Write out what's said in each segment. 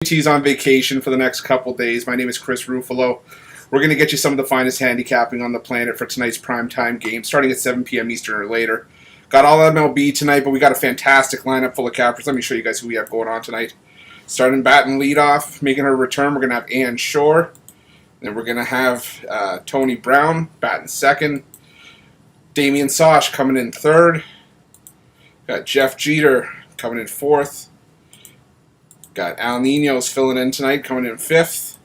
T's on vacation for the next couple days. My name is Chris Ruffolo. We're going to get you some of the finest handicapping on the planet for tonight's primetime game, starting at 7 p.m. Eastern or later. Got all MLB tonight, but we got a fantastic lineup full of cappers. Let me show you guys who we have going on tonight. Starting batting leadoff, making her return, we're going to have Shorr. Then we're going to have Tony Brown batting second. Damian Sosh coming in third. Got Jeff Jeter coming in fourth. Got Ninos filling in tonight, coming in fifth.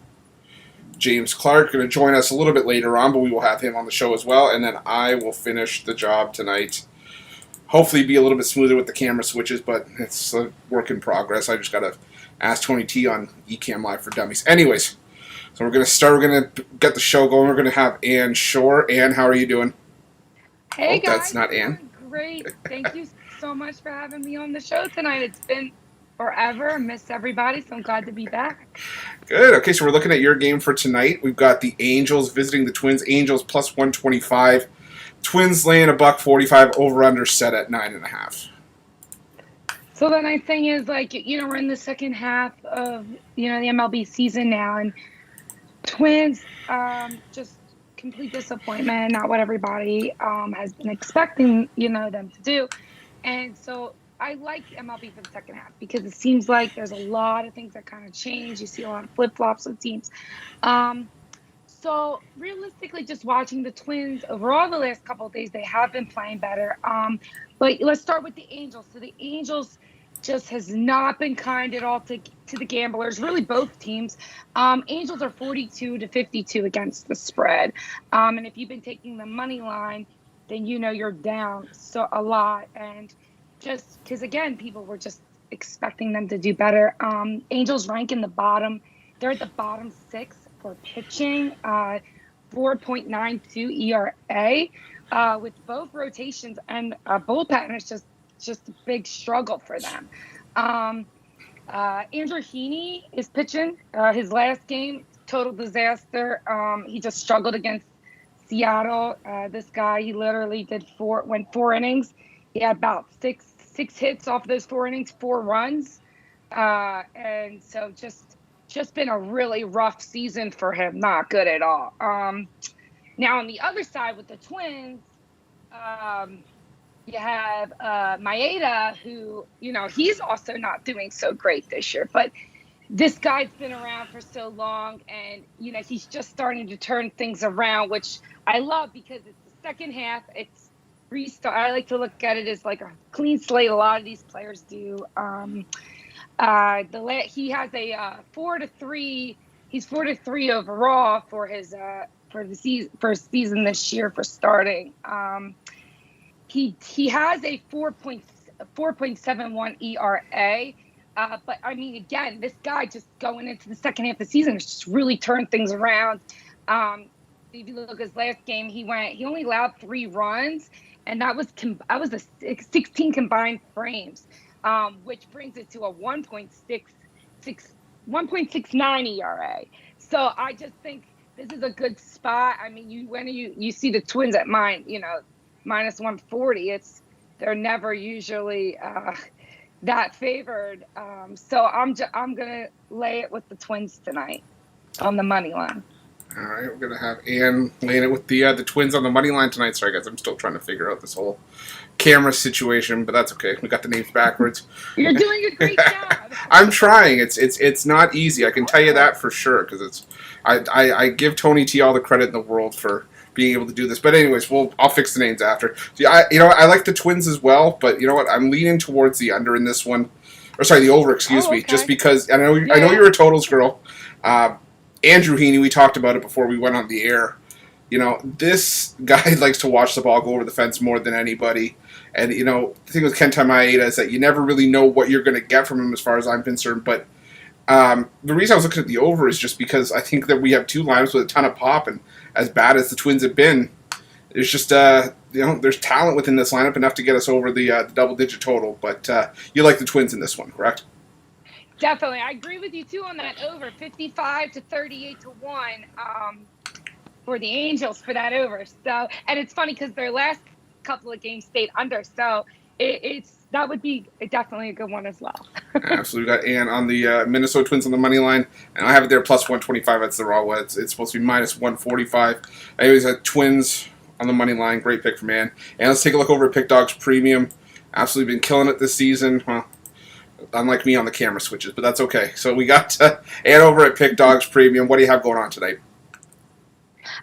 James Clark going to join us a little bit later on, but we will have him on the show as well. And then I will finish the job tonight. Hopefully be a little bit smoother with the camera switches, but it's a work in progress. I just got to ask Tony T on Ecamm Live for Dummies. Anyways, so we're going to start. We're going to get the show going. We're going to have Shorr. Ann, how are you doing? Hey, guys. That's not Ann. Great. Thank you so much for having me on the show tonight. It's been forever. Miss everybody, so I'm glad to be back. Good. Okay, so we're looking at your game for tonight. We've got the Angels visiting the Twins. Angels plus 125. Twins laying $1.45. Over/under set at 9.5. So the nice thing is, we're in the second half of, the MLB season now, and Twins just complete disappointment, not what everybody has been expecting, them to do. And so I like MLB for the second half because it seems like there's a lot of things that kind of change. You see a lot of flip-flops with teams. So realistically, just watching the Twins overall the last couple of days, they have been playing better. But let's start with the Angels. So the Angels just has not been kind at all to the gamblers, really both teams. Angels are 42-52 against the spread. And if you've been taking the money line, then you're down so a lot. And just because, again, people were just expecting them to do better. Angels rank in the bottom. They're at the bottom 6 for pitching, 4.92 ERA, with both rotations and bullpen. It's just a big struggle for them. Andrew Heaney is pitching. His last game, total disaster. He just struggled against Seattle. This guy, he literally went 4 innings. He had about six hits off those 4 innings, 4 runs. And so just been a really rough season for him. Not good at all. Now on the other side with the Twins, you have Maeda, who, he's also not doing so great this year. But this guy's been around for so long, and, he's just starting to turn things around, which I love because it's the second half. It's restart. I like to look at it as like a clean slate. A lot of these players do. He has a 4-3. He's 4-3 overall for his season this year for starting. He has a 4.71 ERA. But I mean, again, this guy just going into the second half of the season has just really turned things around. If you look at his last game, he only allowed 3 runs, and that was a 16 combined frames, which brings it to a 1.69 ERA. So I just think this is a good spot. I mean, when you see the Twins at minus 140, they're never usually that favored. So I'm gonna lay it with the Twins tonight on the money line. All right, we're gonna have Ann laying it with the Twins on the money line tonight. Sorry, guys, I'm still trying to figure out this whole camera situation, but that's okay. We got the names backwards. You're doing a great job. I'm trying. It's not easy. I can tell you that for sure because I give Tony T all the credit in the world for being able to do this. But anyways, I'll fix the names after. See, I like the Twins as well, but you know what? I'm leaning towards the under in this one, or sorry, the over. Excuse me, just because I know you're a totals girl. Andrew Heaney, we talked about it before we went on the air. This guy likes to watch the ball go over the fence more than anybody. And, the thing with Kenta Maeda is that you never really know what you're going to get from him as far as I'm concerned. But the reason I was looking at the over is just because I think that we have 2 lineups with a ton of pop. And as bad as the Twins have been, there's just, there's talent within this lineup enough to get us over the double-digit total. But you like the Twins in this one, correct? Definitely. I agree with you, too, on that over. 55 to 38 to 1 for the Angels for that over. So, and it's funny because their last couple of games stayed under. So they're that would be definitely a good one as well. Absolutely. We got Ann on the Minnesota Twins on the money line, and I have it there plus 125. That's the raw one. It's supposed to be minus 145. Anyways, Twins on the money line. Great pick from Ann. And let's take a look over at Pick Dogs Premium. Absolutely been killing it this season. Well, unlike me on the camera switches, but that's okay. So we got Ann over at Pick Dogs Premium. What do you have going on tonight?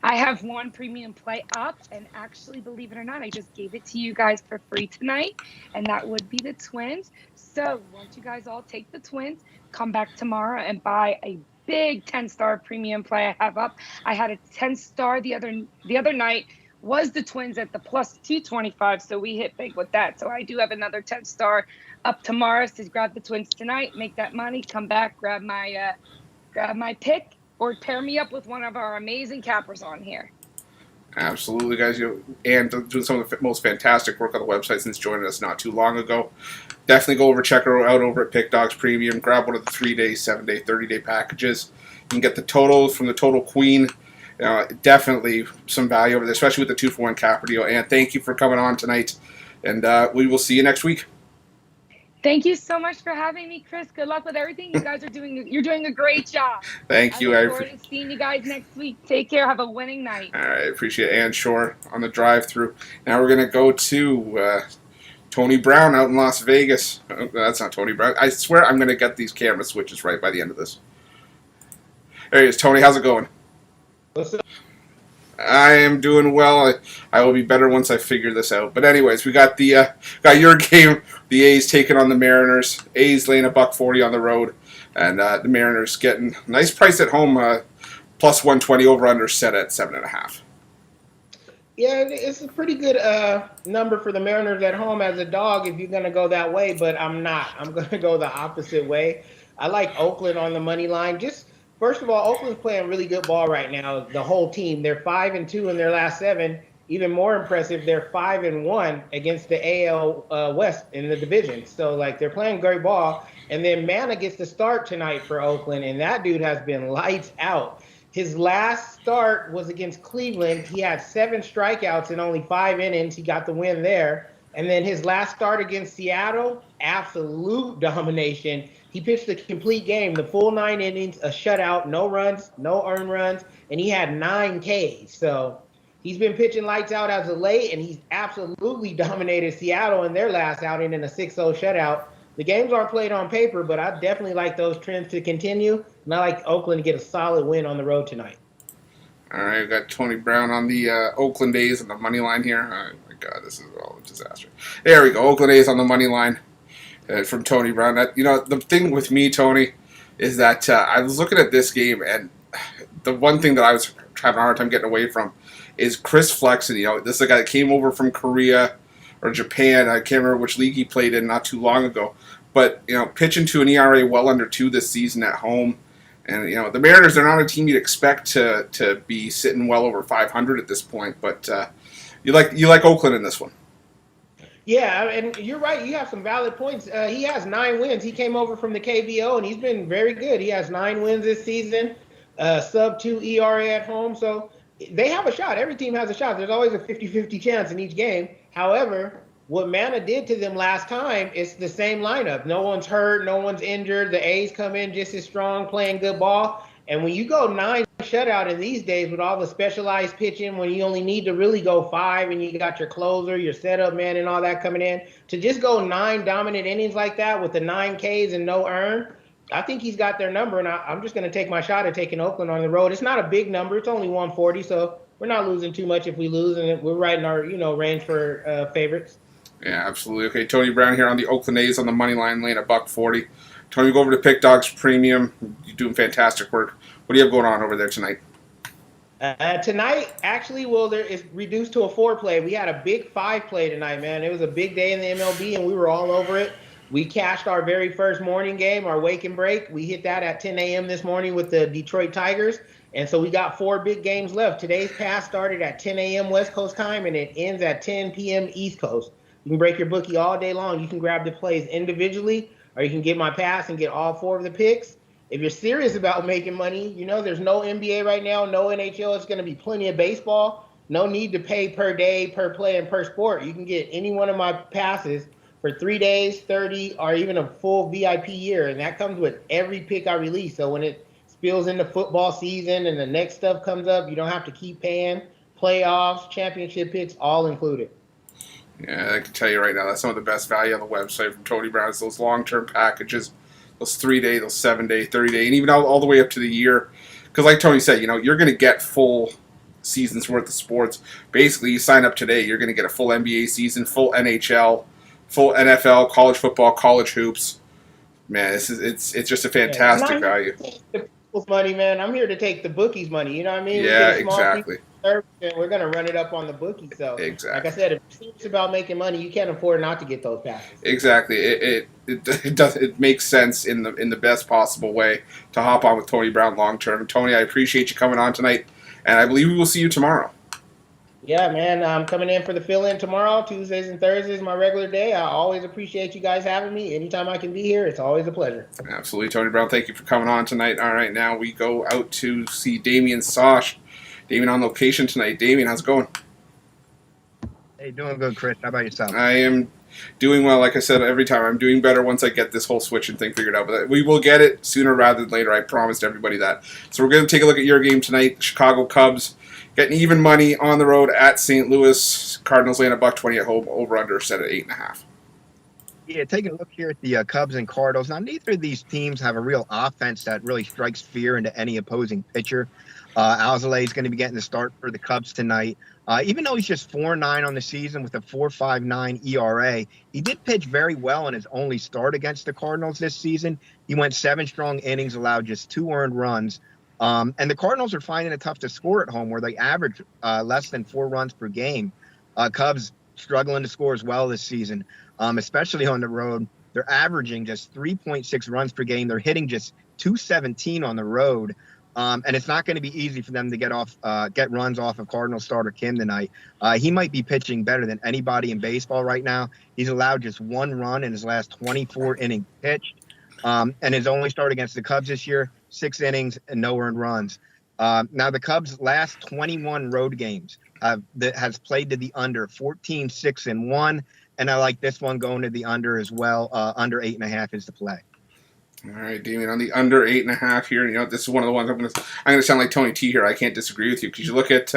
I have one premium play up, and actually, believe it or not, I just gave it to you guys for free tonight, and that would be the Twins. So, once you guys all take the Twins, come back tomorrow and buy a big 10-star premium play I have up. I had a 10-star the other night. Was the Twins at the plus 225, so we hit big with that. So I do have another 10-star up tomorrow. So grab the Twins tonight, make that money, come back, grab my pick, or pair me up with one of our amazing cappers on here. Absolutely, guys. And doing some of the most fantastic work on the website since joining us not too long ago. Definitely go over, check her out over at Pick Dogs Premium. Grab one of the 3-day, 7-day, 30-day packages. You can get the totals from the Total Queen. Definitely some value over there, especially with the 2-for-1 capper deal. And thank you for coming on tonight. And we will see you next week. Thank you so much for having me, Chris. Good luck with everything. You guys you're doing a great job. Thank you. I look forward to seeing you guys next week. Take care. Have a winning night. All right. Appreciate it. And Shorr on the drive-through. Now we're going to go to Tony Brown out in Las Vegas. Oh, that's not Tony Brown. I swear I'm going to get these camera switches right by the end of this. There he is. Tony, how's it going? What's up? I am doing well. I will be better once I figure this out. But anyways, we got got your game. The A's taking on the Mariners. A's laying $140 on the road, and the Mariners getting a nice price at home. Plus 120 over under set at 7.5. Yeah, it's a pretty good number for the Mariners at home as a dog if you're going to go that way, but I'm not. I'm going to go the opposite way. I like Oakland on the money line. First of all, Oakland's playing really good ball right now. The whole team, they're 5-2 in their last 7. Even more impressive, they're 5-1 against the AL West in the division. So, they're playing great ball. And then Manna gets to start tonight for Oakland, and that dude has been lights out. His last start was against Cleveland. He had 7 strikeouts in only 5 innings. He got the win there. And then his last start against Seattle, absolute domination. He pitched a complete game, the full 9 innings, a shutout, no runs, no earned runs, and he had 9 Ks. So he's been pitching lights out as of late, and he's absolutely dominated Seattle in their last outing in a 6-0 shutout. The games aren't played on paper, but I definitely like those trends to continue, and I like Oakland to get a solid win on the road tonight. All right, we got Tony Brown on the Oakland A's on the money line here. Oh my God, this is all a disaster. There we go, Oakland A's on the money line. From Tony Brown. The thing with me, Tony, is that I was looking at this game, and the one thing that I was having a hard time getting away from is Chris Flexen. This is a guy that came over from Korea or Japan. I can't remember which league he played in not too long ago. But, pitching to an ERA well under 2 this season at home. And, the Mariners are not a team you'd expect to be sitting well over 500 at this point. But you like Oakland in this one. Yeah, and you're right. You have some valid points. He has 9 wins. He came over from the KBO, and he's been very good. He has 9 wins this season, sub-2 ERA at home. So they have a shot. Every team has a shot. There's always a 50-50 chance in each game. However, what Manna did to them last time, it's the same lineup. No one's hurt. No one's injured. The A's come in just as strong, playing good ball. And when you go 9 shutout in these days with all the specialized pitching, when you only need to really go 5 and you got your closer, your setup man and all that coming in, to just go 9 dominant innings like that with the 9 Ks and no earn, I think he's got their number, and I'm just going to take my shot at taking Oakland on the road. It's not a big number. It's only 140, so we're not losing too much if we lose, and we're right in our range for favorites. Yeah, absolutely. Okay, Tony Brown here on the Oakland A's on the money line, laying $140. Tony, go over to Pick Dogs Premium. You're doing fantastic work. What do you have going on over there tonight? Tonight, actually, there is reduced to a 4-play. We had a big 5-play tonight, man. It was a big day in the MLB, and we were all over it. We cashed our very first morning game, our wake and break. We hit that at 10 a.m. this morning with the Detroit Tigers. And so we got 4 big games left. Today's pass started at 10 a.m. West Coast time, and it ends at 10 p.m. East Coast. You can break your bookie all day long. You can grab the plays individually, or you can get my pass and get all 4 of the picks. If you're serious about making money, there's no NBA right now, no NHL. It's going to be plenty of baseball. No need to pay per day, per play, and per sport. You can get any one of my passes for 3 days, 30, or even a full VIP year. And that comes with every pick I release. So when it spills into football season and the next stuff comes up, you don't have to keep paying. Playoffs, championship picks, all included. Yeah, I can tell you right now, that's some of the best value on the website from Tony Brown. It's those long-term packages, those 3-day, those 7-day, 30-day, and even all the way up to the year. Because like Tony said, you're going to get full seasons worth of sports. Basically, you sign up today, you're going to get a full NBA season, full NHL, full NFL, college football, college hoops. Man, it's just a fantastic value. The people's money, man. I'm here to take the bookies' money. You know what I mean? Yeah, exactly. And we're going to run it up on the bookie. So, exactly. Like I said, if you're serious about making money, you can't afford not to get those passes. Exactly. It makes sense in the best possible way to hop on with Tony Brown long term. Tony, I appreciate you coming on tonight, and I believe we will see you tomorrow. Yeah, man. I'm coming in for the fill-in tomorrow. Tuesdays and Thursdays, my regular day. I always appreciate you guys having me. Anytime I can be here, it's always a pleasure. Absolutely, Tony Brown. Thank you for coming on tonight. All right, now we go out to see Damian Sosh. Damian on location tonight. Damian, how's it going? Hey, doing good, Chris. How about yourself? I am doing well. Like I said, every time I'm doing better once I get this whole switching thing figured out. But we will get it sooner rather than later. I promised everybody that. So we're going to take a look at your game tonight. The Chicago Cubs getting even money on the road at St. Louis. Cardinals laying $1.20 at home. Over under set at 8.5. Yeah, taking a look here at the Cubs and Cardinals. Now, neither of these teams have a real offense that really strikes fear into any opposing pitcher. Alzolay is going to be getting the start for the Cubs tonight. Even though he's just 4.9 on the season with a 4.59 ERA, he did pitch very well in his only start against the Cardinals this season. He went 7 strong innings, allowed just 2 earned runs. And the Cardinals are finding it tough to score at home, where they average less than 4 runs per game. Cubs struggling to score as well this season, especially on the road. They're averaging just 3.6 runs per game. They're hitting just 217 on the road. And it's not going to be easy for them to get runs off of Cardinals starter Kim tonight. He might be pitching better than anybody in baseball right now. He's allowed just 1 run in his last 24 innings pitched. And his only start against the Cubs this year, 6 innings and no earned runs. Now the Cubs' last 21 road games has played to the under, 14, 6, and 1. And I like this one going to the under as well. Under 8.5 is the play. All right, Damian, on the under 8.5 here. This is one of the ones I'm gonna sound like Tony T here. I can't disagree with you because you look at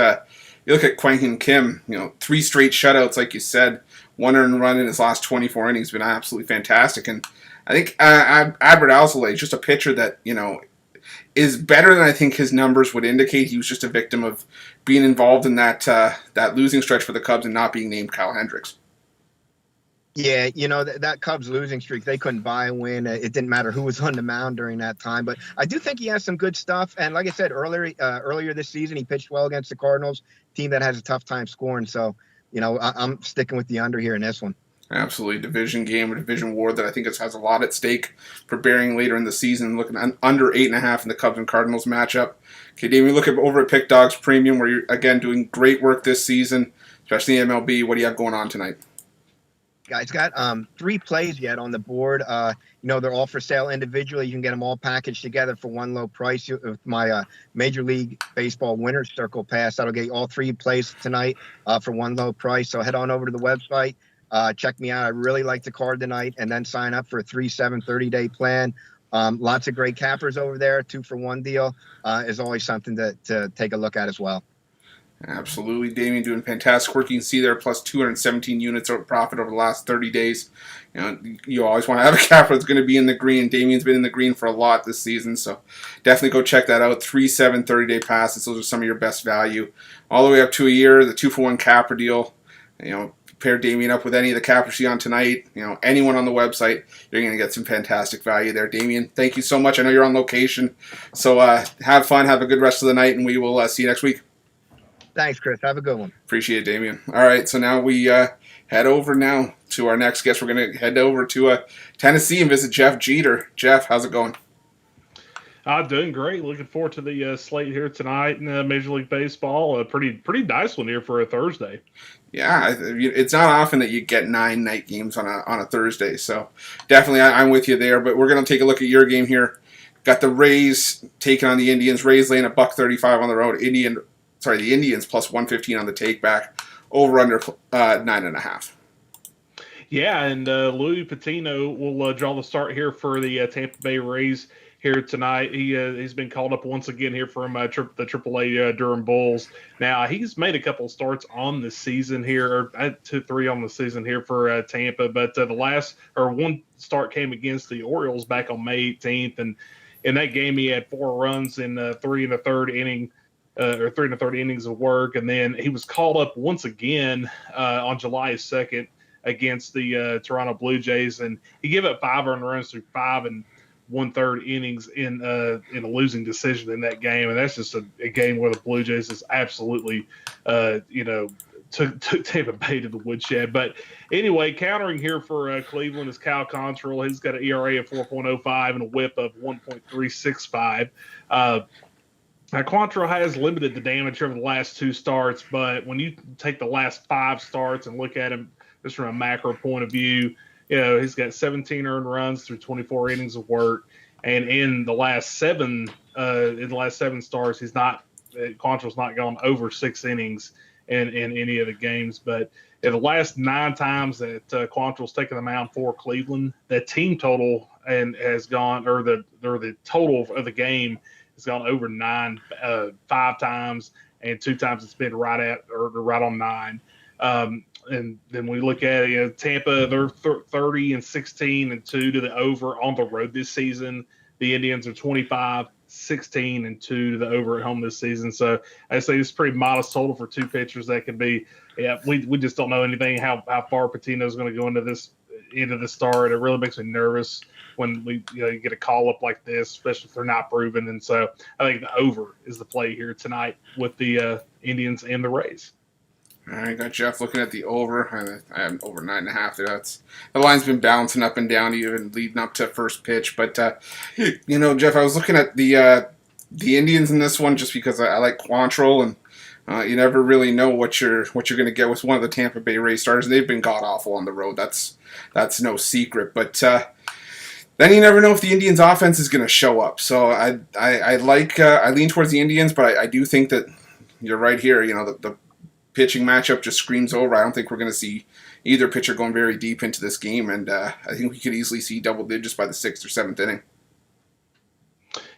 Kwang Kim. 3 straight shutouts, like you said, 1 earned run in his last 24 innings, been absolutely fantastic. And I think Adbert Alzolay is just a pitcher that is better than I think his numbers would indicate. He was just a victim of being involved in that losing stretch for the Cubs and not being named Kyle Hendricks. Yeah, that Cubs losing streak, they couldn't buy a win. It didn't matter who was on the mound during that time. But I do think he has some good stuff. And like I said earlier this season, he pitched well against the Cardinals, team that has a tough time scoring. So, I'm sticking with the under here in this one. Absolutely. Division game or division war that I think has a lot at stake for Bering later in the season. Looking at under 8.5 in the Cubs and Cardinals matchup. Okay, Dave, we look at over at Pick Dogs Premium, where you're, again, doing great work this season, especially in MLB. What do you have going on tonight? Guys, got 3 plays yet on the board. They're all for sale individually. You can get them all packaged together for one low price with my Major League Baseball Winner's Circle Pass. That'll get you all 3 plays tonight for one low price. So head on over to the website. Check me out. I really like the card tonight, and then sign up for a 3/7 30-day plan. Lots of great cappers over there. 2-for-1 deal is always something to take a look at as well. Absolutely. Damian doing fantastic work. You can see there plus 217 units of profit over the last 30 days. You always want to have a capper that's going to be in the green. Damian's been in the green for a lot this season, so definitely go check that out. 3/7 30-day passes. Those are some of your best value. All the way up to a year, the 2-for-1 capper deal. Pair Damian up with any of the cappers you see on tonight. Anyone on the website, you're going to get some fantastic value there. Damian, thank you so much. I know you're on location, so have fun. Have a good rest of the night, and we will see you next week. Thanks, Chris. Have a good one. Appreciate it, Damian. All right, so now we head over now to our next guest. We're going to head over to Tennessee and visit Jeff Jeter. Jeff, how's it going? Doing great. Looking forward to the slate here tonight in Major League Baseball. A pretty nice one here for a Thursday. Yeah, it's not often that you get 9 night games on a Thursday, so definitely I'm with you there. But we're going to take a look at your game here. Got the Rays taking on the Indians. Rays laying $1.35 on the road. The Indians plus 115 on the take back. Over under 9.5. Yeah, and Louis Patino will draw the start here for the Tampa Bay Rays here tonight. He's been called up once again here from the AAA Durham Bulls. Now he's made a couple of starts on the season here, or 2-3 on the season here for Tampa. But one start came against the Orioles back on May 18th, and in that game he had 4 runs in 3 1/3 inning. Or 3 1/3 innings of work, and then he was called up once again on July 2nd against the Toronto Blue Jays, and he gave up 5 earned runs through 5 1/3 innings in a losing decision in that game, and that's just a game where the Blue Jays is absolutely, took Tampa Bay to the woodshed. But anyway, countering here for Cleveland is Cal Quantrill. He's got an ERA of 4.05 and a WHIP of 1.365. Now, Quantrill has limited the damage over the last 2 starts, but when you take the last 5 starts and look at him just from a macro point of view, he's got 17 earned runs through 24 innings of work, and in the last 7 starts, Quantrill's not gone over 6 innings in any of the games. But in the last 9 times that Quantrill's taken the mound for Cleveland, the team total has gone, or the total of the game has gone over 9 5 times, and 2 times it's been right on 9. And then we look at Tampa, they're 30-16-2 to the over on the road this season. The Indians are 25-16-2 to the over at home this season. So I say it's pretty modest total for 2 pitchers. That could be, we just don't know anything how far Patino's going to go into the start. It really makes me nervous when you get a call up like this, especially if they're not proven. And so I think the over is the play here tonight with the Indians and the Rays. All right, got Jeff looking at the over. I have over 9.5 there. The line's been bouncing up and down even leading up to first pitch. But Jeff, I was looking at the Indians in this one just because I like Quantrill, and you never really know what you're going to get with one of the Tampa Bay Rays starters. They've been god awful on the road. That's no secret. But then you never know if the Indians' offense is going to show up. So I lean towards the Indians, but I do think that you're right here. The pitching matchup just screams over. I don't think we're going to see either pitcher going very deep into this game, and I think we could easily see double digits by the 6th or 7th inning.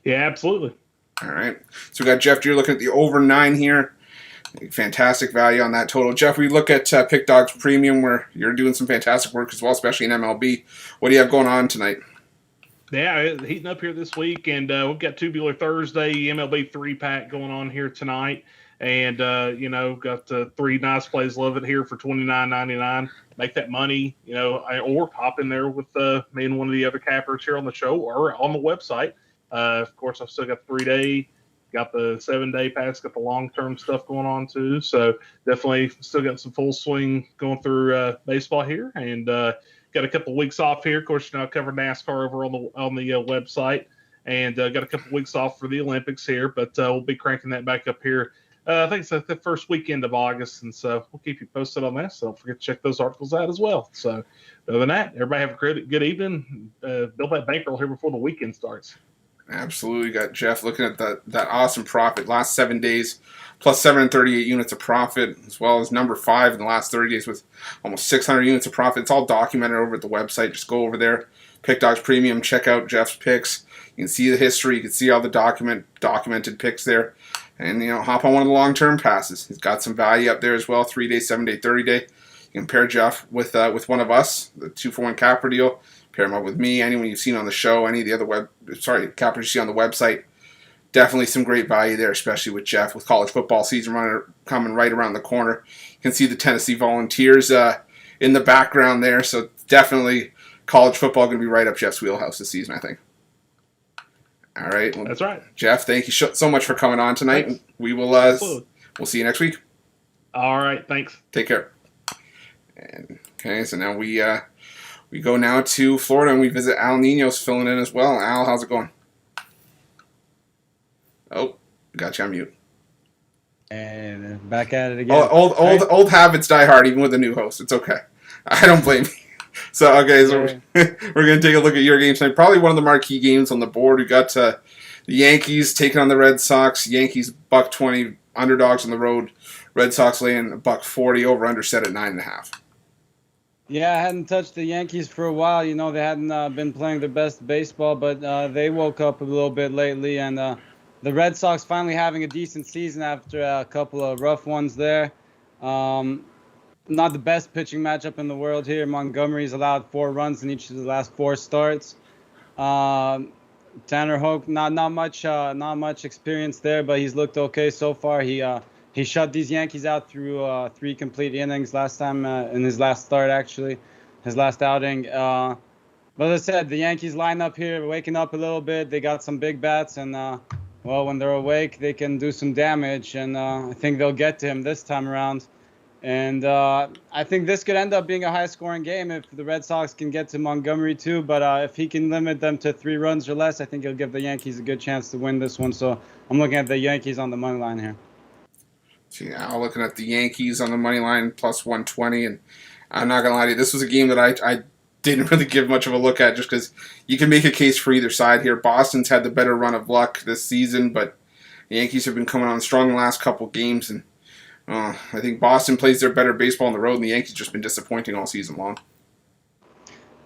Yeah, absolutely. All right. So we got Jeff, you're looking at the over 9 here. Fantastic value on that total. Jeff, we look at Pick Dogs Premium, where you're doing some fantastic work as well, especially in MLB. What do you have going on tonight? Yeah, heating up here this week, and we've got Tubular Thursday, MLB 3-pack going on here tonight. And, got 3 nice plays. Love it here for $29.99. Make that money, or hop in there with me and one of the other cappers here on the show or on the website. Of course, I've still got the 3-day, got the 7-day pass, got the long-term stuff going on too. So definitely still got some full swing going through baseball here, and got a couple of weeks off here. Of course, I cover NASCAR over on the website, and got a couple of weeks off for the Olympics here, but we'll be cranking that back up here. I think it's the first weekend of August, and so we'll keep you posted on that. So don't forget to check those articles out as well. So other than that, everybody have a good evening. Build that bankroll here before the weekend starts. Absolutely. Got Jeff looking at that awesome profit. Last 7 days, plus 738 units of profit, as well as number 5 in the last 30 days with almost 600 units of profit. It's all documented over at the website. Just go over there, Pick Dogs Premium, check out Jeff's picks. You can see the history. You can see all the documented picks there. And, hop on one of the long-term passes. He's got some value up there as well, 3-day, 7-day, 30-day. You can pair Jeff with one of us, the 2-for-1 capper deal. Pair him up with me, anyone you've seen on the show, any of the other cappers you see on the website. Definitely some great value there, especially with Jeff, with college football season coming right around the corner. You can see the Tennessee Volunteers in the background there, so definitely college football going to be right up Jeff's wheelhouse this season, I think. All right. Well, that's right. Jeff, thank you so much for coming on tonight. Thanks. We will we'll see you next week. All right. Thanks. Take care. And, okay, so now we go now to Florida, and we visit Al Ninos filling in as well. Al, how's it going? Oh, got you on mute. And back at it again. Old habits die hard, even with a new host. It's okay. I don't blame you. So, okay, so we're going to take a look at your game tonight. Probably one of the marquee games on the board. We got the Yankees taking on the Red Sox. Yankees $1.20 underdogs on the road. Red Sox laying $1.40 over under set at 9.5. Yeah, I hadn't touched the Yankees for a while. You know, they hadn't been playing their best baseball, but they woke up a little bit lately. And the Red Sox finally having a decent season after a couple of rough ones there. Um, Not the best pitching matchup in the world here. Montgomery's allowed 4 runs in each of the last 4 starts. Um, Tanner Hoke, not much experience there, but he's looked okay so far. He shut these Yankees out through 3 complete innings last time in his last start, actually, his last outing. But as I said, the Yankees lineup here waking up a little bit. They got some big bats, and well, when they're awake, they can do some damage, and I think they'll get to him this time around. And I think this could end up being a high-scoring game if the Red Sox can get to Montgomery too. But if he can limit them to 3 runs or less, I think he'll give the Yankees a good chance to win this one. So I'm looking at the Yankees on the money line here. See, now looking at the Yankees on the money line plus 120, and I'm not gonna lie to you, this was a game that I didn't really give much of a look at just because you can make a case for either side here. Boston's had the better run of luck this season, but the Yankees have been coming on strong the last couple games, and I think Boston plays their better baseball on the road, and the Yankees just been disappointing all season long.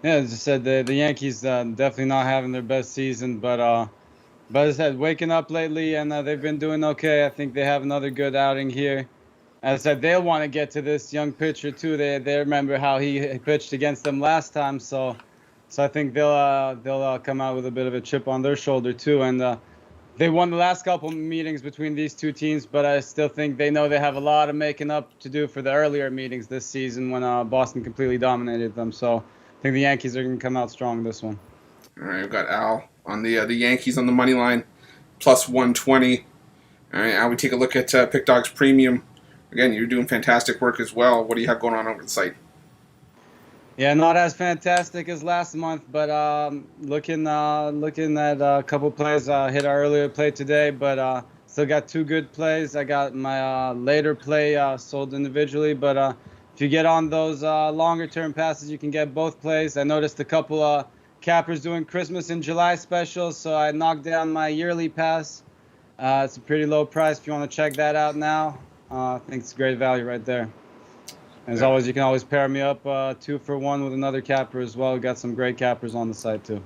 Yeah, as I said, the Yankees definitely not having their best season, but as I said, waking up lately, and they've been doing okay. I think they have another good outing here. As I said, they'll want to get to this young pitcher too. They remember how he pitched against them last time, so I think they'll come out with a bit of a chip on their shoulder too. And they won the last couple meetings between these two teams, but I still think they know they have a lot of making up to do for the earlier meetings this season when Boston completely dominated them. So I think the Yankees are going to come out strong this one. All right, we've got Al on the Yankees on the money line plus 120. All right, Al, we take a look at Pick Dogs Premium. Again, you're doing fantastic work as well. What do you have going on over the site? Yeah, not as fantastic as last month, but looking at a couple plays. Hit our earlier play today, but still got 2 good plays. I got my later play sold individually, but if you get on those longer term passes, you can get both plays. I noticed a couple cappers doing Christmas in July specials, so I knocked down my yearly pass. It's a pretty low price if you want to check that out now. I think it's great value right there. As always, you can always pair me up 2 for 1 with another capper as well. We've got some great cappers on the site too.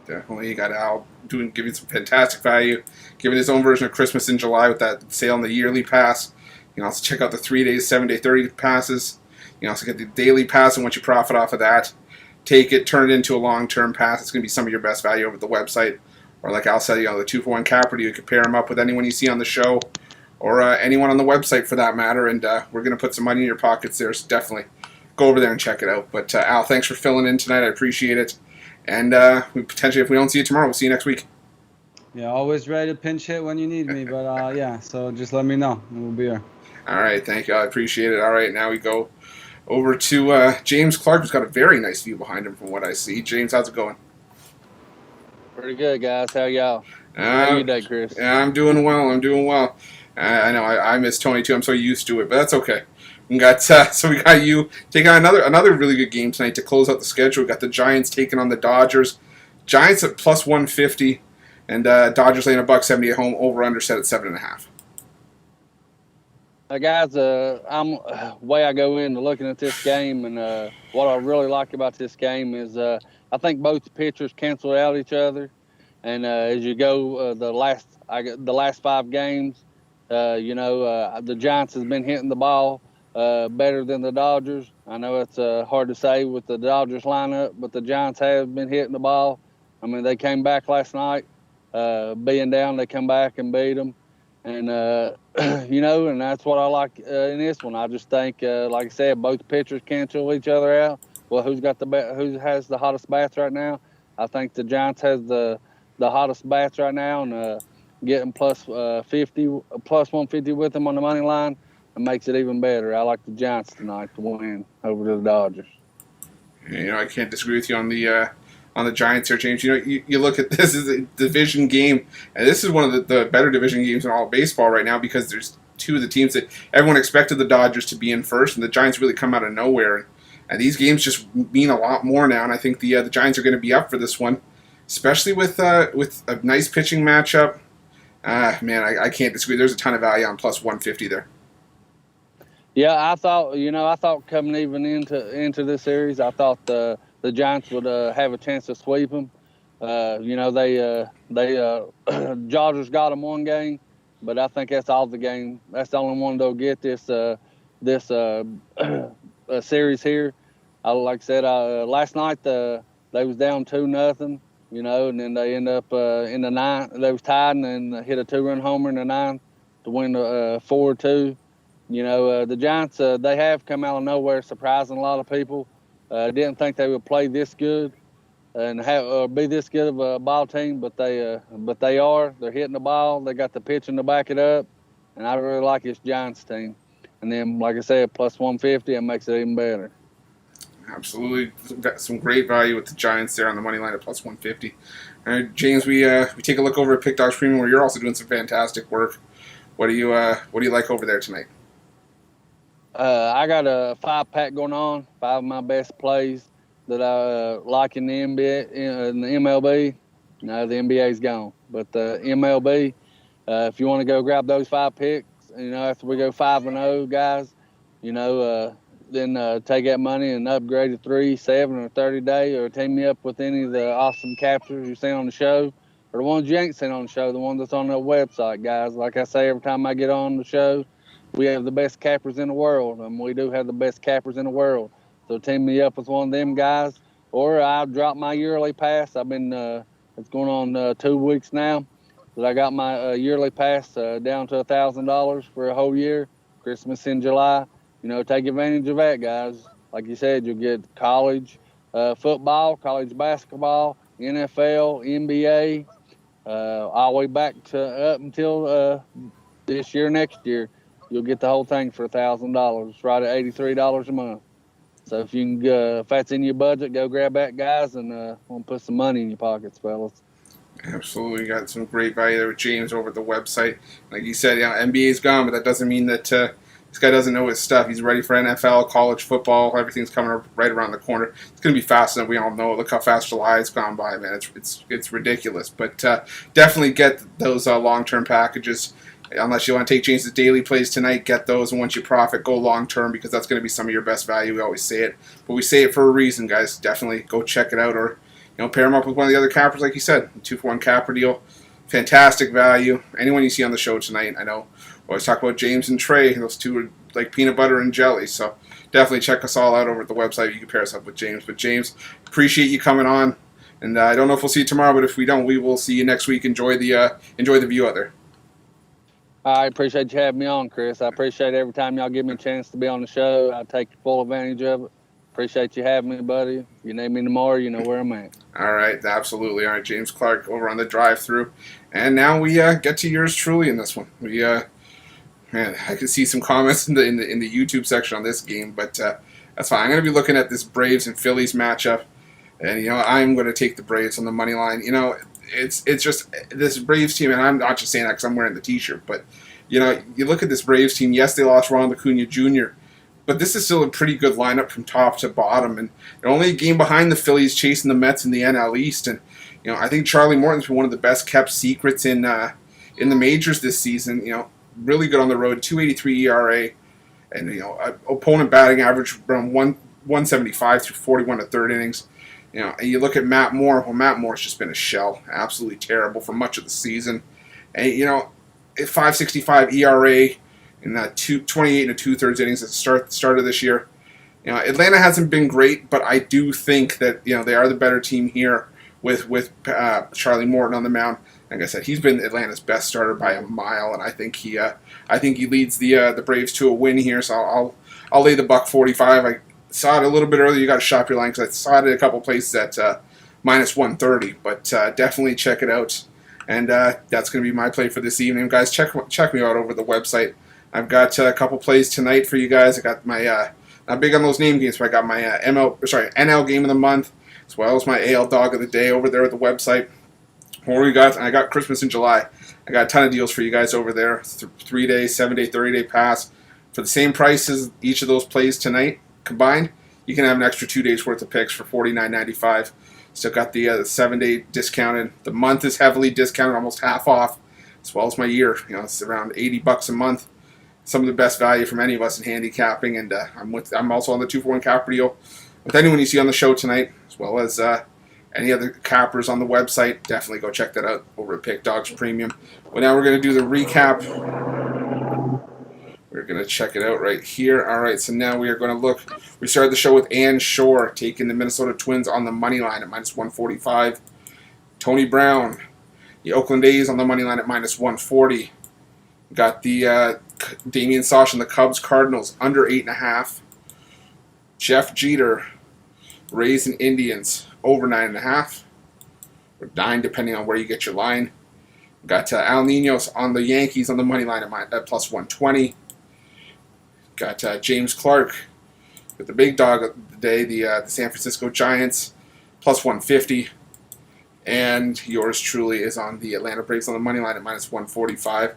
Definitely, you got Al giving some fantastic value, giving his own version of Christmas in July with that sale on the yearly pass. You can also check out the 3 days, 7 day, 30 passes. You can also get the daily pass, and once you profit off of that, take it, turn it into a long-term pass. It's going to be some of your best value over the website. Or like Al said, the 2 for 1 capper, you can pair them up with anyone you see on the show, or anyone on the website for that matter, and we're going to put some money in your pockets there, so definitely go over there and check it out. But Al, thanks for filling in tonight. I appreciate it. And we potentially, if we don't see you tomorrow, we'll see you next week. Yeah, always ready to pinch hit when you need me, but yeah, so just let me know, and we'll be here. All right, thank you. I appreciate it. All right, now we go over to James Clark, who's got a very nice view behind him from what I see. James, how's it going? Pretty good, guys. How y'all? How you today, Chris? Yeah, I'm doing well. I know I miss Tony too. I'm so used to it, but that's okay. We got so we got you taking on another really good game tonight to close out the schedule. We got the Giants taking on the Dodgers. Giants at plus 150, and Dodgers laying $1.70 at home. Over under set at 7.5. Guys, I'm way I go into looking at this game, and what I really like about this game is I think both pitchers canceled out each other, and as you go the last 5 games, the Giants has been hitting the ball better than the Dodgers. I know it's hard to say with the Dodgers lineup, but the Giants have been hitting the ball. I mean, they came back last night, being down, they come back and beat them. And, and that's what I like in this one. I just think, like I said, both pitchers cancel each other out. Well, who has the hottest bats right now? I think the Giants has the hottest bats right now, and getting plus 150 with them on the money line, it makes it even better. I like the Giants tonight to win over to the Dodgers. I can't disagree with you on the Giants here, James. You look at this as a division game, and this is one of the better division games in all of baseball right now because there's 2 of the teams that everyone expected the Dodgers to be in first, and the Giants really come out of nowhere. And these games just mean a lot more now, and I think the Giants are going to be up for this one, especially with a nice pitching matchup. Man, I can't disagree. There's a ton of value on plus 150 there. Yeah, I thought coming even into this series, I thought the Giants would have a chance to sweep them. They Dodgers got them one game, but I think that's all the game. That's the only one they'll get this series here. Like I said, last night they was down 2-0, and then they end up in the ninth. They was tied and then hit a 2-run homer in the ninth to win the 4-2. The Giants, they have come out of nowhere, surprising a lot of people. Didn't think they would play this good and be this good of a ball team, but they are. They're hitting the ball. They got the pitching to back it up, and I really like this Giants team. And then, like I said, plus 150, it makes it even better. Absolutely, got some great value with the Giants there on the money line at plus 150. All right, James, we take a look over at Pick Dogs Premium, where you're also doing some fantastic work. What do you like over there tonight? I got a 5-pack going on. 5 of my best plays that I like in the NBA, in the MLB. No, the NBA's gone, but the MLB. If you want to go grab those 5 picks, after we go 5-0, guys, then take that money and upgrade to 3, 7, or 30-day, or team me up with any of the awesome captures you've seen on the show, or the ones you ain't seen on the show, the one that's on the website, guys. Like I say every time I get on the show, we have the best cappers in the world, and we do have the best cappers in the world. So team me up with one of them guys, or I'll drop my yearly pass. I've been it's going on 2 weeks now that I got my yearly pass down to $1,000 for a whole year. Christmas in July. Take advantage of that, guys. Like you said, you'll get college football, college basketball, NFL, NBA, all the way back to up until this year, next year. You'll get the whole thing for $1,000, right at $83 a month. So if you can, if that's in your budget, go grab that, guys, and want to put some money in your pockets, fellas. Absolutely, got some great value there with James over at the website. Like you said, NBA's gone, but that doesn't mean that this guy doesn't know his stuff. He's ready for NFL, college football. Everything's coming right around the corner. It's going to be faster than we all know. Look how fast July has gone by, man. It's ridiculous. But definitely get those long-term packages. Unless you want to take James's daily plays tonight, get those, and once you profit, go long-term, because that's going to be some of your best value. We always say it, but we say it for a reason, guys. Definitely go check it out, or pair them up with one of the other cappers, like you said. 2-for-1 capper deal, fantastic value. Anyone you see on the show tonight, I know. We always talk about James and Trey. Those two are like peanut butter and jelly. So definitely check us all out over at the website. You can pair us up with James. But James, appreciate you coming on. And I don't know if we'll see you tomorrow, but if we don't, we will see you next week. Enjoy the view out there. I appreciate you having me on, Chris. I appreciate every time y'all give me a chance to be on the show. I take full advantage of it. Appreciate you having me, buddy. If you need me tomorrow, you know where I'm at. All right, absolutely. All right, James Clark over on the drive-thru. And now we get to yours truly in this one. Man, I can see some comments in the YouTube section on this game, but that's fine. I'm going to be looking at this Braves and Phillies matchup, and I'm going to take the Braves on the money line. It's just this Braves team, and I'm not just saying that because I'm wearing the T-shirt, but you look at this Braves team. Yes, they lost Ronald Acuna Jr., but this is still a pretty good lineup from top to bottom, and they're only a game behind the Phillies, chasing the Mets in the NL East. And I think Charlie Morton's been one of the best kept secrets in the majors this season. Really good on the road, 2.83 ERA, and opponent batting average around 175 through 41 to third innings. And you look at Matt Moore. Well, Matt Moore's just been a shell, absolutely terrible for much of the season. And at 5.65 ERA in that 28 and 2/3 innings at the start of this year. Atlanta hasn't been great, but I do think that they are the better team here with Charlie Morton on the mound. Like I said, he's been Atlanta's best starter by a mile, and I think he leads the Braves to a win here. So I'll lay the $1.45. I saw it a little bit earlier. You got to shop your line because I saw it at a couple places at minus 130, but definitely check it out. And that's going to be my play for this evening, guys. Check me out over the website. I've got a couple plays tonight for you guys. I got my not big on those name games, but I got my NL game of the month, as well as my AL dog of the day over there at the website. I got Christmas in July. I got a ton of deals for you guys over there. 3-day, 7-day, 30-day pass. For the same price as each of those plays tonight combined, you can have an extra 2 days worth of picks for $49.95. Still got the 7-day discounted. The month is heavily discounted, almost half off, as well as my year. It's around $80 a month. some of the best value from any of us in handicapping. And I'm also on the 2-for-1 capper deal with anyone you see on the show tonight, as well as any other cappers on the website. Definitely go check that out over at Pick Dogs Premium. Well, now we're going to do the recap. We're going to check it out right here. All right, so now we are going to look. We started the show with Shorr taking the Minnesota Twins on the money line at -145. Tony Brown, the Oakland A's on the money line at -140. Got the Damian Sosh and the Cubs Cardinals under 8.5. Jeff Jeter, Rays and Indians over 9.5 or 9 depending on where you get your line. Got Al Ninos on the Yankees on the money line at +120. Got James Clark with the big dog of the day, the San Francisco Giants +150. And yours truly is on the Atlanta Braves on the money line at -145.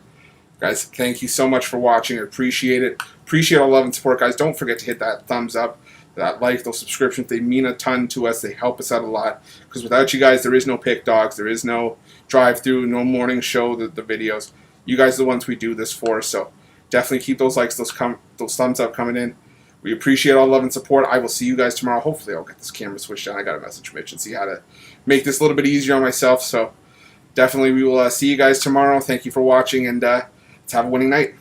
Guys, thank you so much for watching. I appreciate it. Appreciate all love and support, guys. Don't forget to hit that thumbs up, that like, those subscriptions. They mean a ton to us. They help us out a lot. Because without you guys, there is no Pick Dogs. There is no drive-through, no morning show, the videos. You guys are the ones we do this for. So definitely keep those likes, those thumbs up coming in. We appreciate all love and support. I will see you guys tomorrow. Hopefully I'll get this camera switched on. I got to message Mitch and see how to make this a little bit easier on myself. So definitely we will see you guys tomorrow. Thank you for watching, and let's have a winning night.